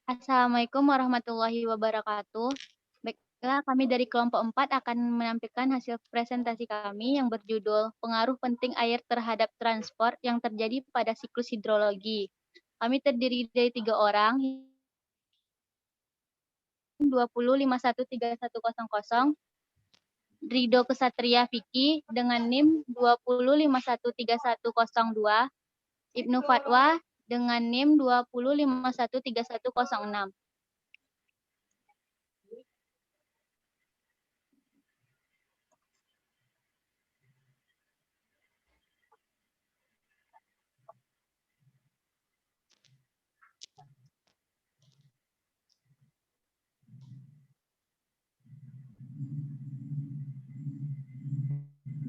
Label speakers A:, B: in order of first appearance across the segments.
A: Assalamualaikum warahmatullahi wabarakatuh. Baiklah, kami dari kelompok 4 akan menampilkan hasil presentasi kami yang berjudul Pengaruh Penting Air Terhadap Transport yang Terjadi pada Siklus Hidrologi. Kami terdiri dari 3 orang, 20513100, Rido Kesatria Vicky dengan NIM 20513102, Ibnu Fatwa dengan NIM 20513106.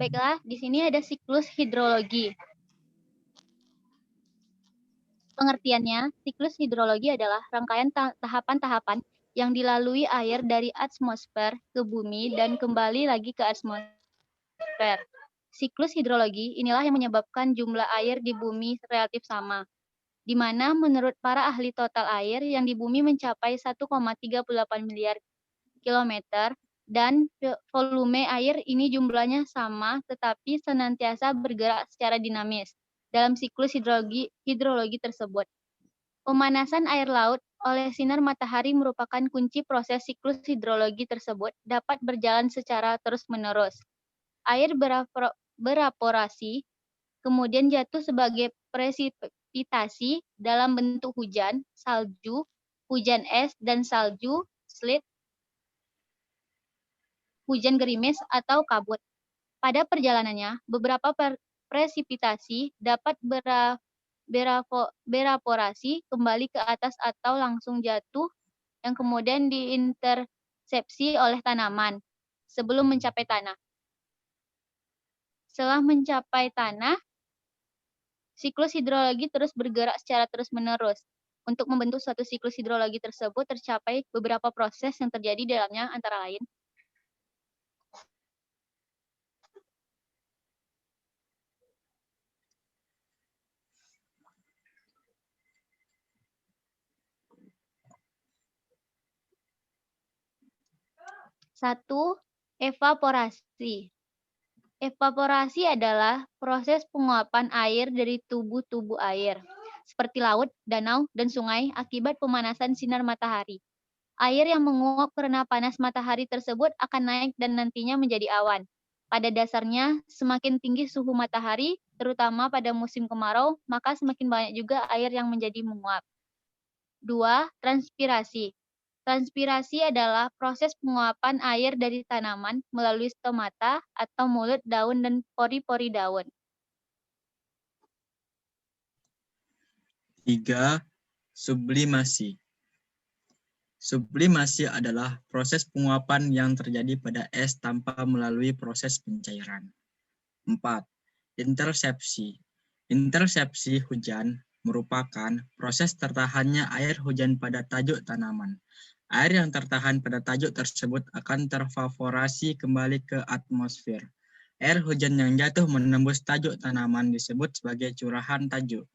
A: Baiklah, di sini ada siklus hidrologi. Pengertiannya, siklus hidrologi adalah rangkaian tahapan-tahapan yang dilalui air dari atmosfer ke bumi dan kembali lagi ke atmosfer. Siklus hidrologi inilah yang menyebabkan jumlah air di bumi relatif sama, di mana menurut para ahli total air yang di bumi mencapai 1,38 miliar kilometer, dan volume air ini jumlahnya sama tetapi senantiasa bergerak secara dinamis dalam siklus hidrologi tersebut. Pemanasan air laut oleh sinar matahari merupakan kunci proses siklus hidrologi tersebut dapat berjalan secara terus-menerus. Air berevaporasi, kemudian jatuh sebagai presipitasi dalam bentuk hujan, salju, hujan es, dan salju, sleet, hujan gerimis, atau kabut. Pada perjalanannya, beberapa presipitasi dapat berevaporasi kembali ke atas atau langsung jatuh yang kemudian diintersepsi oleh tanaman sebelum mencapai tanah. Setelah mencapai tanah, siklus hidrologi terus bergerak secara terus-menerus. Untuk membentuk suatu siklus hidrologi tersebut tercapai beberapa proses yang terjadi di dalamnya, antara lain: satu, evaporasi. Evaporasi adalah proses penguapan air dari tubuh-tubuh air, seperti laut, danau, dan sungai akibat pemanasan sinar matahari. Air yang menguap karena panas matahari tersebut akan naik dan nantinya menjadi awan. Pada dasarnya, semakin tinggi suhu matahari, terutama pada musim kemarau, maka semakin banyak juga air yang menjadi menguap. 2. Transpirasi. Transpirasi adalah proses penguapan air dari tanaman melalui stomata atau mulut daun dan pori-pori daun.
B: 3. Sublimasi. Sublimasi adalah proses penguapan yang terjadi pada es tanpa melalui proses pencairan. 4. Intersepsi. Intersepsi hujan merupakan proses tertahannya air hujan pada tajuk tanaman. Air yang tertahan pada tajuk tersebut akan terevaporasi kembali ke atmosfer. Air hujan yang jatuh menembus tajuk tanaman disebut sebagai curahan tajuk.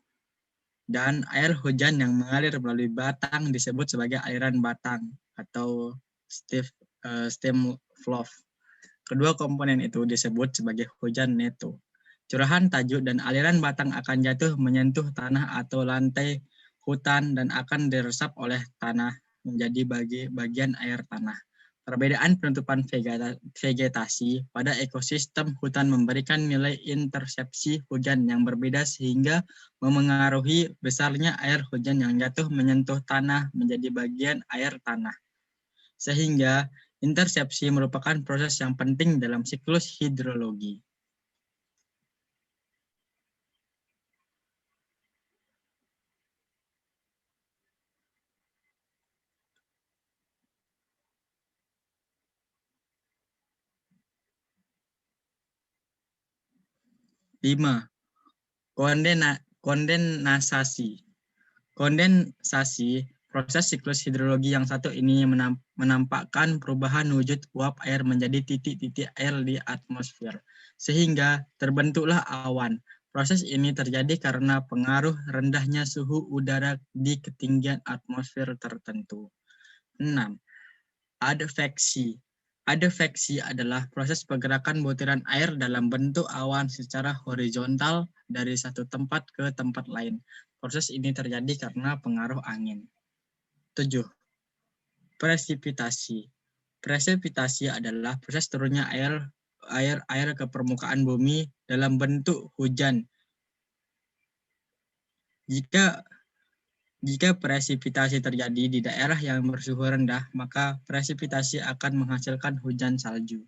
B: Dan air hujan yang mengalir melalui batang disebut sebagai aliran batang atau stem flow. Kedua komponen itu disebut sebagai hujan neto. Curahan tajuk dan aliran batang akan jatuh menyentuh tanah atau lantai hutan dan akan diresap oleh tanah menjadi bagian air tanah. Perbedaan penutupan vegetasi pada ekosistem hutan memberikan nilai intersepsi hujan yang berbeda sehingga memengaruhi besarnya air hujan yang jatuh menyentuh tanah menjadi bagian air tanah. Sehingga intersepsi merupakan proses yang penting dalam siklus hidrologi. Lima, kondensasi. Kondensasi, proses siklus hidrologi yang satu ini menampakkan perubahan wujud uap air menjadi titik-titik air di atmosfer, sehingga terbentuklah awan. Proses ini terjadi karena pengaruh rendahnya suhu udara di ketinggian atmosfer tertentu. 6. Adveksi. Adveksi adalah proses pergerakan butiran air dalam bentuk awan secara horizontal dari satu tempat ke tempat lain. Proses ini terjadi karena pengaruh angin. 7. Presipitasi. Presipitasi adalah proses turunnya air ke permukaan bumi dalam bentuk hujan. Jika presipitasi terjadi di daerah yang bersuhu rendah, maka presipitasi akan menghasilkan hujan salju.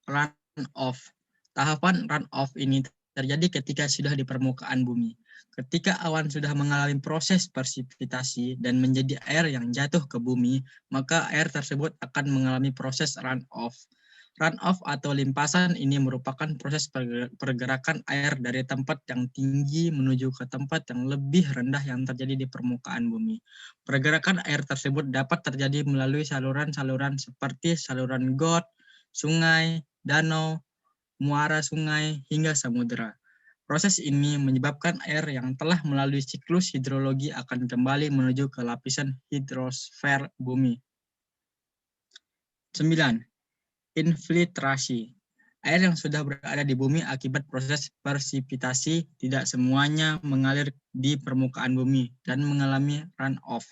B: Runoff. Tahapan runoff ini terjadi ketika sudah di permukaan bumi. Ketika awan sudah mengalami proses presipitasi dan menjadi air yang jatuh ke bumi, maka air tersebut akan mengalami proses runoff. Runoff atau limpasan ini merupakan proses pergerakan air dari tempat yang tinggi menuju ke tempat yang lebih rendah yang terjadi di permukaan bumi. Pergerakan air tersebut dapat terjadi melalui saluran-saluran seperti saluran got, sungai, danau, muara sungai, hingga samudera. Proses ini menyebabkan air yang telah melalui siklus hidrologi akan kembali menuju ke lapisan hidrosfer bumi. 9. Infiltrasi. Air yang sudah berada di bumi akibat proses presipitasi tidak semuanya mengalir di permukaan bumi dan mengalami runoff.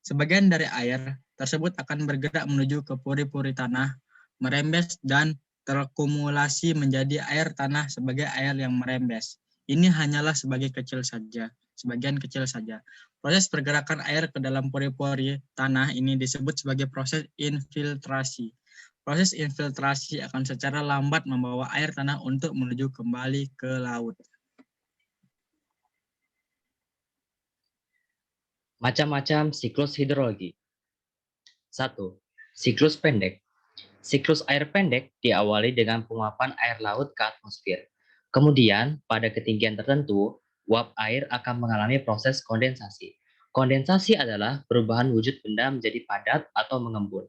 B: Sebagian dari air tersebut akan bergerak menuju ke pori-pori tanah, merembes dan terkumulasi menjadi air tanah sebagai air yang merembes. Ini hanyalah sebagian kecil saja. Proses pergerakan air ke dalam pori-pori tanah ini disebut sebagai proses infiltrasi. Proses infiltrasi akan secara lambat membawa air tanah untuk menuju kembali ke laut.
C: Macam-macam siklus hidrologi. 1. Siklus pendek. Siklus air pendek diawali dengan penguapan air laut ke atmosfer. Kemudian, pada ketinggian tertentu, uap air akan mengalami proses kondensasi. Kondensasi adalah perubahan wujud benda menjadi padat atau mengembun.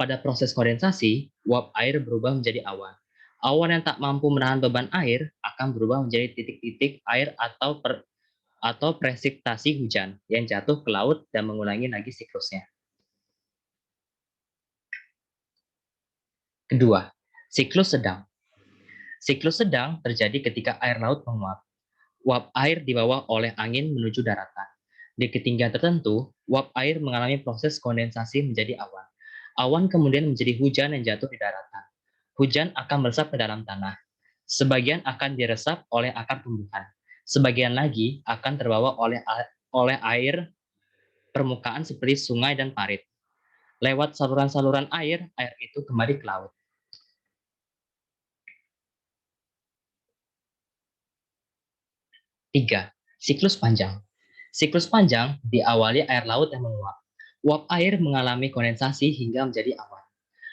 C: Pada proses kondensasi, uap air berubah menjadi awan. Awan yang tak mampu menahan beban air akan berubah menjadi titik-titik air atau presipitasi hujan yang jatuh ke laut dan mengulangi lagi siklusnya. Kedua, siklus sedang. Siklus sedang terjadi ketika air laut menguap. Uap air dibawa oleh angin menuju daratan. Di ketinggian tertentu, uap air mengalami proses kondensasi menjadi awan. Awan kemudian menjadi hujan yang jatuh di daratan. Hujan akan meresap ke dalam tanah. Sebagian akan diresap oleh akar tumbuhan. Sebagian lagi akan terbawa oleh air permukaan seperti sungai dan parit. Lewat saluran-saluran air itu kembali ke laut. 3. Siklus panjang. Siklus panjang diawali air laut yang menguap. Uap air mengalami kondensasi hingga menjadi awan.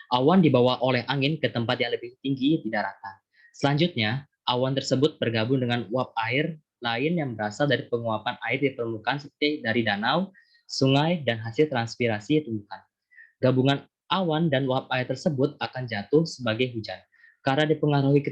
C: Awan dibawa oleh angin ke tempat yang lebih tinggi di daratan. Selanjutnya, awan tersebut bergabung dengan uap air lain yang berasal dari penguapan air di permukaan seperti dari danau, sungai, dan hasil transpirasi tumbuhan. Gabungan awan dan uap air tersebut akan jatuh sebagai hujan. Karena dipengaruhi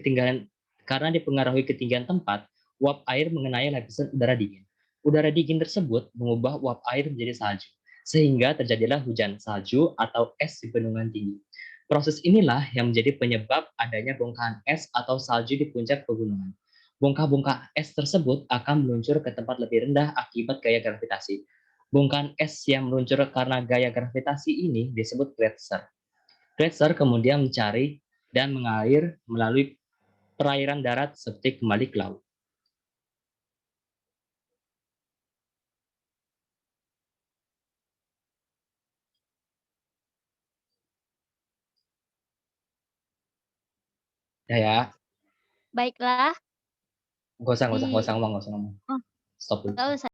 C: ketinggian tempat, uap air mengenai lapisan udara dingin. Udara dingin tersebut mengubah uap air menjadi salju, sehingga terjadilah hujan salju atau es di bendungan tinggi. Proses inilah yang menjadi penyebab adanya bongkahan es atau salju di puncak pegunungan. Bongkah-bongkah es tersebut akan meluncur ke tempat lebih rendah akibat gaya gravitasi. Bongkahan es yang meluncur karena gaya gravitasi ini disebut gletser. Gletser kemudian mencari dan mengalir melalui perairan darat seperti kembali ke laut. Ya,
A: Baiklah,
C: nggak usah ngomong.
A: oh,
C: Stop dulu.
A: lalu